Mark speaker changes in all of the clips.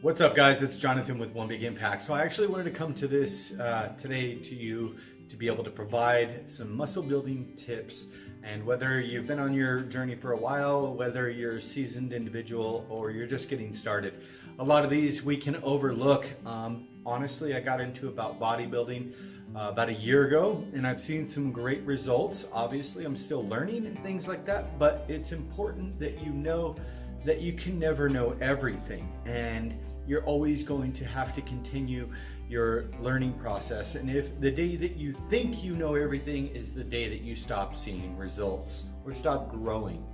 Speaker 1: What's up, guys? It's Jonathan with One Big Impact. So I actually wanted to come to this today to you to be able to provide some muscle building tips. And whether you've been on your journey for a while, whether you're a seasoned individual or you're just getting started, a lot of these we can overlook. Honestly, I got into about bodybuilding about a year ago, and I've seen some great results. Obviously, I'm still learning and things like that, but it's important that you know that you can never know everything, and you're always going to have to continue your learning process. And if the day that you think you know everything is the day that you stop seeing results or stop growing.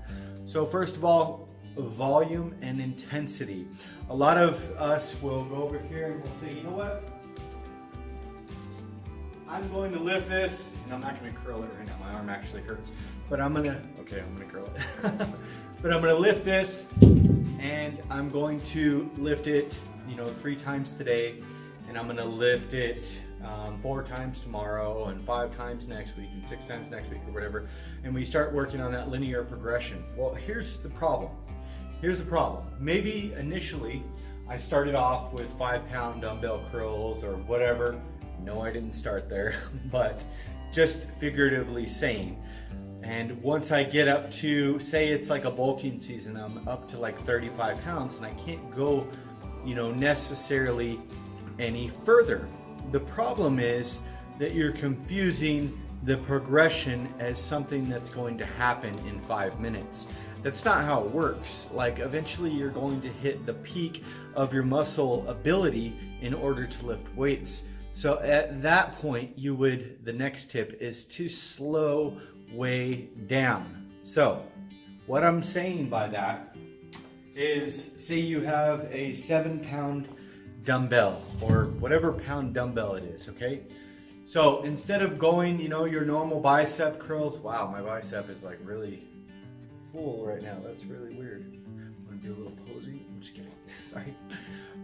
Speaker 1: So first of all, volume and intensity. A lot of us will go over here and we'll say, you know what? I'm going to lift this, and I'm not going to curl it right now. My arm actually hurts, but I'm going to curl it. But I'm going to lift this, and I'm going to lift it, 3 times today, and I'm going to lift it 4 times tomorrow, and 5 times next week, and 6 times next week, or whatever. And we start working on that linear progression. Well, here's the problem. Maybe initially I started off with 5-pound dumbbell curls or whatever. No, I didn't start there, but just figuratively saying. And once I get up to, say it's like a bulking season, I'm up to like 35 pounds and I can't go, necessarily any further. The problem is that you're confusing the progression as something that's going to happen in 5 minutes. That's not how it works. Like, eventually you're going to hit the peak of your muscle ability in order to lift weights. So at that point, the next tip is to slow way down. So what I'm saying by that is, say you have a 7-pound dumbbell or whatever pound dumbbell it is, okay? So instead of going, your normal bicep curls, wow, my bicep is like really full right now. That's really weird. I'm gonna do a little posing. I'm just kidding, sorry.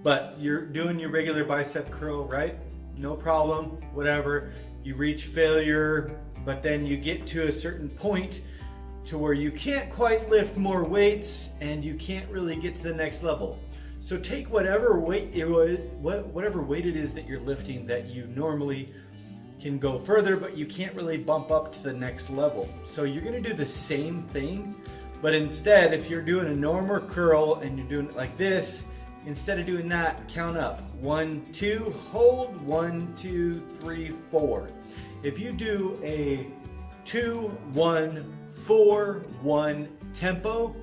Speaker 1: But you're doing your regular bicep curl, right? No problem, whatever. You reach failure, but then you get to a certain point to where you can't quite lift more weights and you can't really get to the next level. So take whatever weight it is that you're lifting that you normally can go further, but you can't really bump up to the next level. So you're gonna do the same thing, but instead, if you're doing a normal curl and you're doing it like this, instead of doing that, count up. 1, 2, hold, 1, 2, 3, 4. If you do a 2, 1, 4, 1 tempo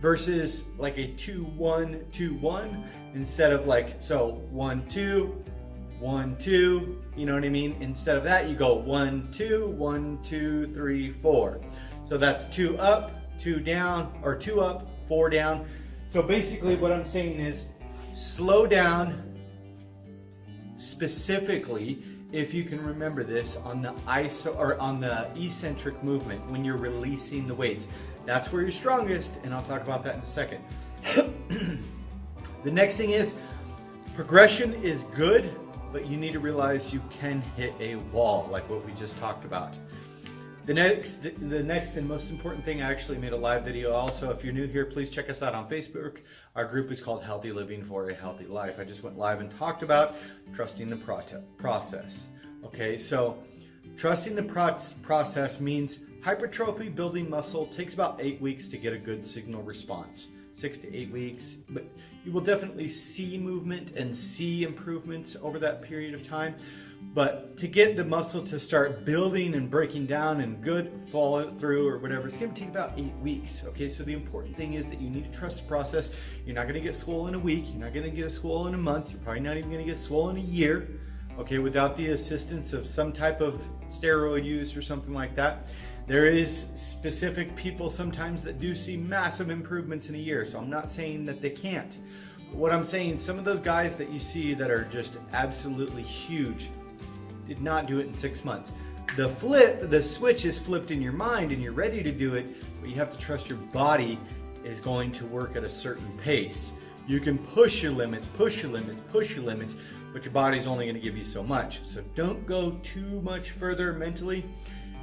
Speaker 1: versus like a 2, 1, 2, 1, instead of 1, 2, 1, 2, you know what I mean? Instead of that, you go 1, 2, 1, 2, 3, 4. So that's 2 up, 2 down, or 2 up, 4 down. So basically what I'm saying is, slow down, specifically if you can remember this on the eccentric movement when you're releasing the weights. That's where you're strongest, and I'll talk about that in a second. The next thing is, progression is good, but you need to realize you can hit a wall, like what we just talked about. The next and most important thing, I actually made a live video also. If you're new here, please check us out on Facebook. Our group is called Healthy Living for a Healthy Life. I just went live and talked about trusting the process. Okay, so trusting the process means hypertrophy, building muscle, takes about 8 weeks to get a good signal response. 6 to 8 weeks, but you will definitely see movement and see improvements over that period of time. But to get the muscle to start building and breaking down and good follow through or whatever, it's going to take about 8 weeks. Okay, so the important thing is that you need to trust the process. You're not going to get swollen in a week. You're not going to get swollen in a month. You're probably not even going to get swollen in a year. Okay, without the assistance of some type of steroid use or something like that. There is specific people sometimes that do see massive improvements in a year. So I'm not saying that they can't. But what I'm saying, some of those guys that you see that are just absolutely huge did not do it in 6 months. The switch is flipped in your mind and you're ready to do it, but you have to trust your body is going to work at a certain pace. You can push your limits, but your body's only going to give you so much. So don't go too much further mentally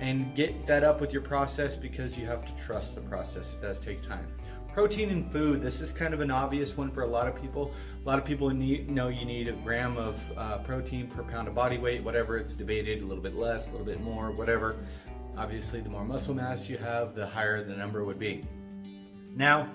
Speaker 1: and get fed up with your process, because you have to trust the process. It does take time. protein in food, this is kind of an obvious one for a lot of people. A lot of people know you need a gram of protein per pound of body weight, whatever. It's debated, a little bit less, a little bit more, whatever. Obviously, the more muscle mass you have, the higher the number would be. Now,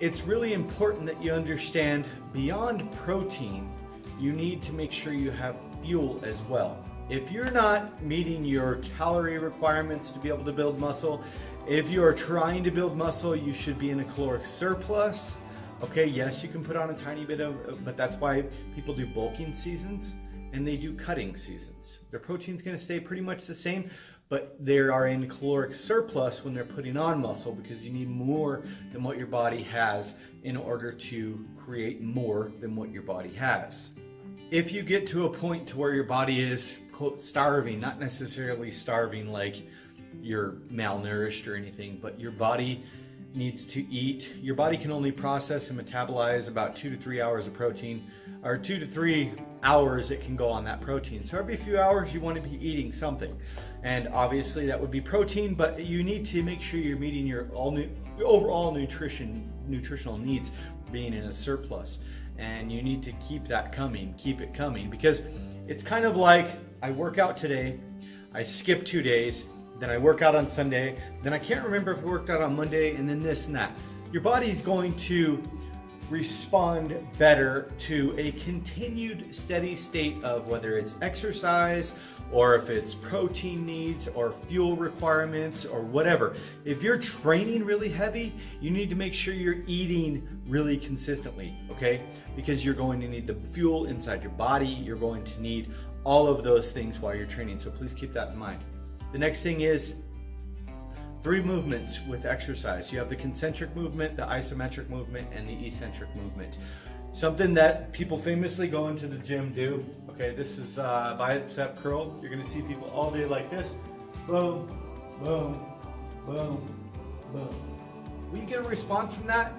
Speaker 1: it's really important that you understand beyond protein, you need to make sure you have fuel as well. If you're not meeting your calorie requirements to be able to build muscle, if you are trying to build muscle, you should be in a caloric surplus. Okay, yes, you can put on a tiny bit but that's why people do bulking seasons and they do cutting seasons. Their protein's gonna stay pretty much the same, but they are in caloric surplus when they're putting on muscle because you need more than what your body has in order to create more than what your body has. If you get to a point to where your body is, quote, starving, not necessarily starving like you're malnourished or anything, but your body needs to eat. Your body can only process and metabolize about 2 to 3 hours of protein, or 2 to 3 hours it can go on that protein. So every few hours you want to be eating something. And obviously that would be protein, but you need to make sure you're meeting your overall nutritional needs, being in a surplus. And you need to keep that coming, keep it coming, because it's kind of like I work out today, I skip 2 days, then I work out on Sunday, then I can't remember if I worked out on Monday, and then this and that. Your body's going to respond better to a continued steady state of whether it's exercise or if it's protein needs or fuel requirements or whatever. If you're training really heavy, you need to make sure you're eating really consistently, okay? Because you're going to need the fuel inside your body. You're going to need all of those things while you're training. So please keep that in mind. The next thing is 3 movements with exercise. You have the concentric movement, the isometric movement, and the eccentric movement. Something that people famously go into the gym do. Okay, this is bicep curl. You're gonna see people all day like this. Boom, boom, boom, boom. Will you get a response from that?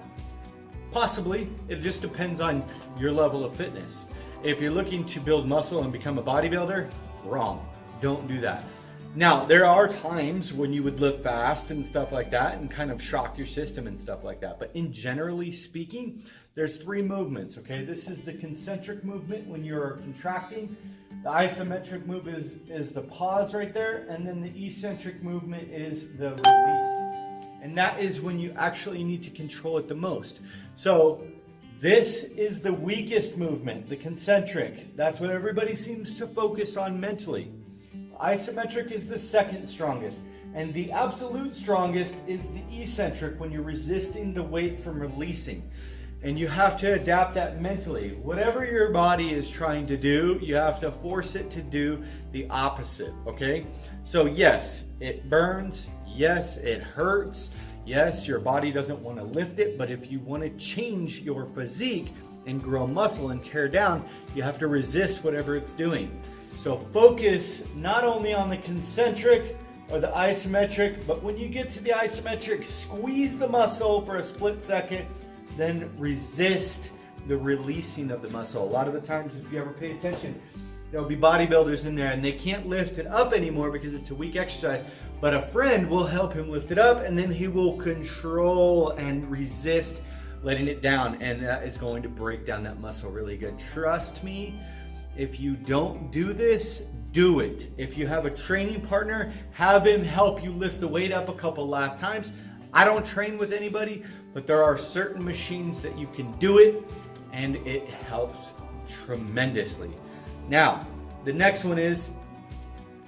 Speaker 1: Possibly. It just depends on your level of fitness. If you're looking to build muscle and become a bodybuilder, wrong. Don't do that. Now, there are times when you would lift fast and stuff like that and kind of shock your system and stuff like that. But in generally speaking, there's 3 movements, okay? This is the concentric movement when you're contracting. The isometric move is the pause right there. And then the eccentric movement is the release. And that is when you actually need to control it the most. So this is the weakest movement, the concentric. That's what everybody seems to focus on mentally. Isometric is the second strongest, and the absolute strongest is the eccentric when you're resisting the weight from releasing. And you have to adapt that mentally. Whatever your body is trying to do, you have to force it to do the opposite, okay? So yes, it burns. Yes, it hurts. Yes, your body doesn't want to lift it, but if you want to change your physique and grow muscle and tear down, you have to resist whatever it's doing. So focus not only on the concentric or the isometric, but when you get to the isometric, squeeze the muscle for a split second, then resist the releasing of the muscle. A lot of the times, if you ever pay attention, there'll be bodybuilders in there and they can't lift it up anymore because it's a weak exercise, but a friend will help him lift it up and then he will control and resist letting it down, and that is going to break down that muscle really good. Trust me. If you don't do this, do it. If you have a training partner, have him help you lift the weight up a couple last times. I don't train with anybody, but there are certain machines that you can do it, and it helps tremendously. Now, the next one is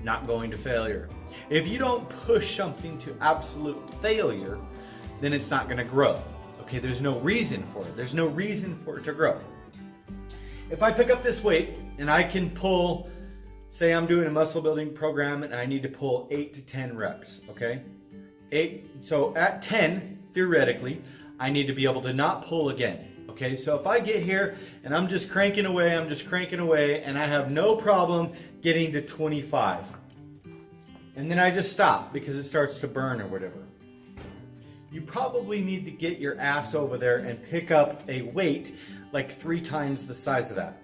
Speaker 1: not going to failure. If you don't push something to absolute failure, then it's not gonna grow. Okay, there's no reason for it. There's no reason for it to grow. If I pick up this weight and I can pull, say I'm doing a muscle building program and I need to pull 8 to 10 reps, okay? So at 10, theoretically, I need to be able to not pull again, okay? So if I get here and I'm just cranking away, and I have no problem getting to 25. And then I just stop because it starts to burn or whatever. You probably need to get your ass over there and pick up a weight like 3 times the size of that.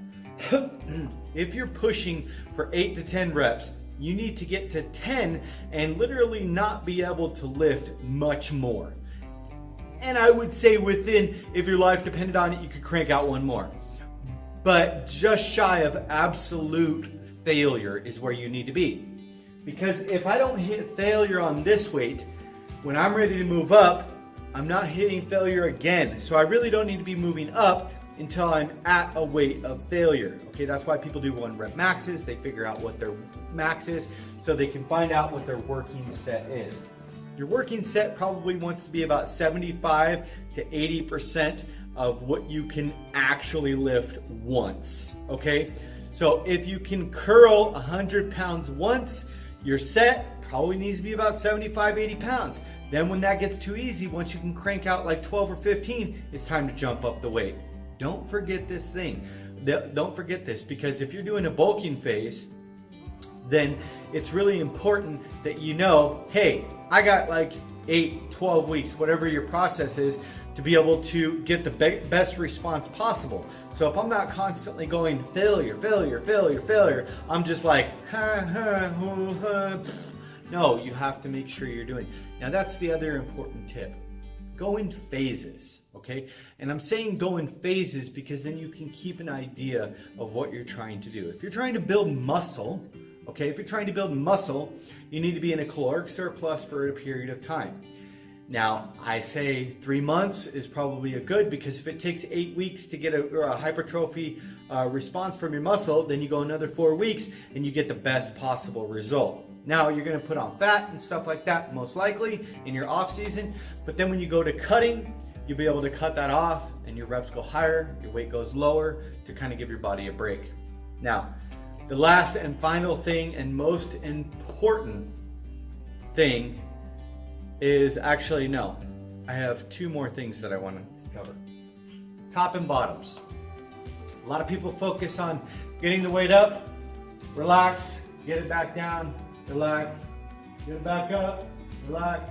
Speaker 1: If you're pushing for 8 to 10 reps, you need to get to 10 and literally not be able to lift much more. And I would say within, if your life depended on it, you could crank out one more. But just shy of absolute failure is where you need to be. Because if I don't hit failure on this weight, when I'm ready to move up, I'm not hitting failure again. So I really don't need to be moving up until I'm at a weight of failure. Okay, that's why people do 1 rep maxes. They figure out what their max is so they can find out what their working set is. Your working set probably wants to be about 75 to 80% of what you can actually lift once, okay? So if you can curl 100 pounds once, your set probably needs to be about 75, 80 pounds. Then when that gets too easy, once you can crank out like 12 or 15, it's time to jump up the weight. Don't forget this thing. Don't forget this, because if you're doing a bulking phase, then it's really important that you know, hey, I got like 8, 12 weeks, whatever your process is, to be able to get the best response possible. So if I'm not constantly going failure, failure, failure, failure, I'm just like, no, you have to make sure you're doing. Now that's the other important tip. Go in phases, okay? And I'm saying go in phases because then you can keep an idea of what you're trying to do. If you're trying to build muscle, okay, if you're trying to build muscle, you need to be in a caloric surplus for a period of time. Now, I say 3 months is probably a good, because if it takes 8 weeks to get a hypertrophy response from your muscle, then you go another 4 weeks and you get the best possible result. Now, you're going to put on fat and stuff like that, most likely, in your off season. But then when you go to cutting, you'll be able to cut that off and your reps go higher, your weight goes lower to kind of give your body a break. Now, the last and final thing and most important thing is actually, no, I have 2 more things that I want to cover. Top and bottoms. A lot of people focus on getting the weight up, relax, get it back down, relax, get it back up, relax,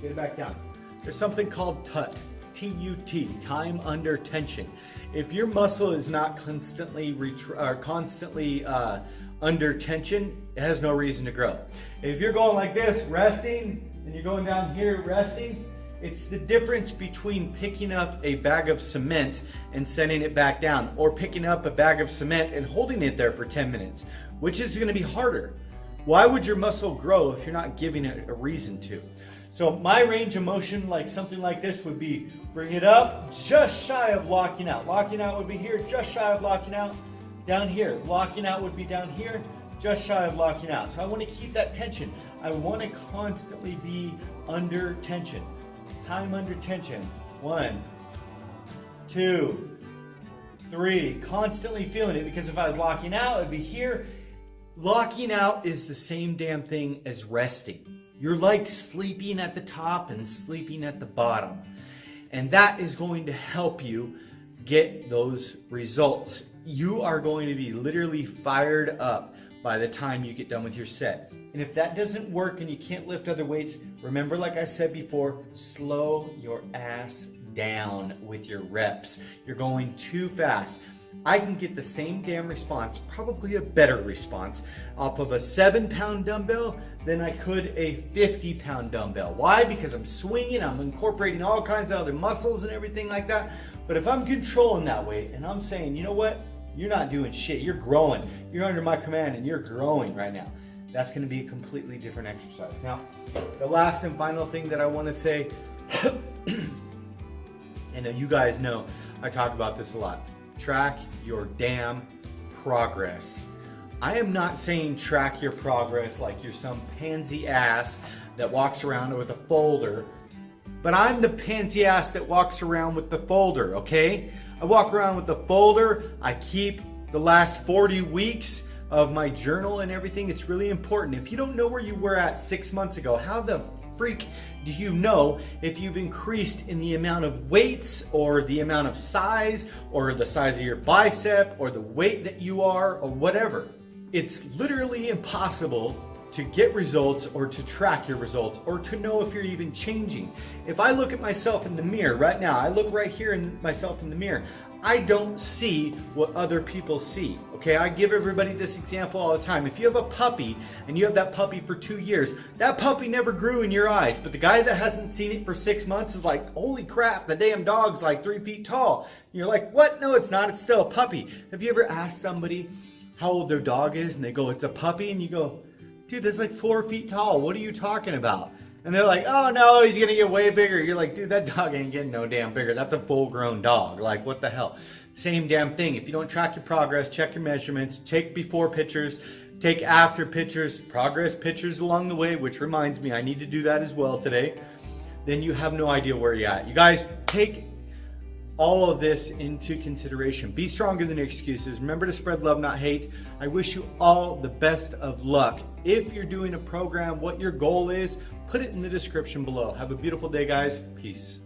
Speaker 1: get it back down. There's something called TUT, T-U-T, time under tension. If your muscle is not constantly under tension, it has no reason to grow. If you're going like this, resting, and you're going down here, resting, it's the difference between picking up a bag of cement and sending it back down, or picking up a bag of cement and holding it there for 10 minutes, which is going to be harder. Why would your muscle grow if you're not giving it a reason to? So my range of motion, like something like this, would be bring it up just shy of locking out. Locking out would be here, just shy of locking out. Down here, locking out would be down here, just shy of locking out. So I want to keep that tension. I want to constantly be under tension. Time under tension. 1, 2, 3. Constantly feeling it, because if I was locking out, it'd be here. Locking out is the same damn thing as resting. You're like sleeping at the top and sleeping at the bottom. And that is going to help you get those results. You are going to be literally fired up by the time you get done with your set. And if that doesn't work and you can't lift other weights, remember, like I said before, slow your ass down with your reps. You're going too fast. I can get the same damn response, probably a better response, off of a 7-pound dumbbell than I could a 50-pound dumbbell. Why? Because I'm swinging, I'm incorporating all kinds of other muscles and everything like that. But if I'm controlling that weight and I'm saying, you know what? You're not doing shit. You're growing. You're under my command and you're growing right now. That's going to be a completely different exercise. Now, the last and final thing that I want to say, and you guys know I talk about this a lot. Track your damn progress. I am not saying track your progress like you're some pansy ass that walks around with a folder, but I'm the pansy ass that walks around with the folder, okay? I walk around with the folder. I keep the last 40 weeks of my journal and everything. It's really important. If you don't know where you were at 6 months ago, how the freak do you know if you've increased in the amount of weights or the amount of size or the size of your bicep or the weight that you are or whatever? It's literally impossible to get results or to track your results or to know if you're even changing. If I look at myself in the mirror right now, I look right here in myself in the mirror, I don't see what other people see. Okay, I give everybody this example all the time. If you have a puppy and you have that puppy for 2 years, that puppy never grew in your eyes. But the guy that hasn't seen it for 6 months is like, holy crap, the damn dog's like 3 feet tall. And you're like, what? No, it's not. It's still a puppy. Have you ever asked somebody how old their dog is? And they go, it's a puppy. And you go, dude, that's like 4 feet tall. What are you talking about? And they're like, oh no, he's gonna get way bigger. You're like, dude, that dog ain't getting no damn bigger. That's a full grown dog. Like, what the hell? Same damn thing. If you don't track your progress, check your measurements, take before pictures, take after pictures, progress pictures along the way, which reminds me, I need to do that as well today. Then you have no idea where you're at. You guys, take all of this into consideration. Be stronger than excuses. Remember to spread love, not hate. I wish you all the best of luck. If you're doing a program, what your goal is, put it in the description below. Have a beautiful day, guys. Peace.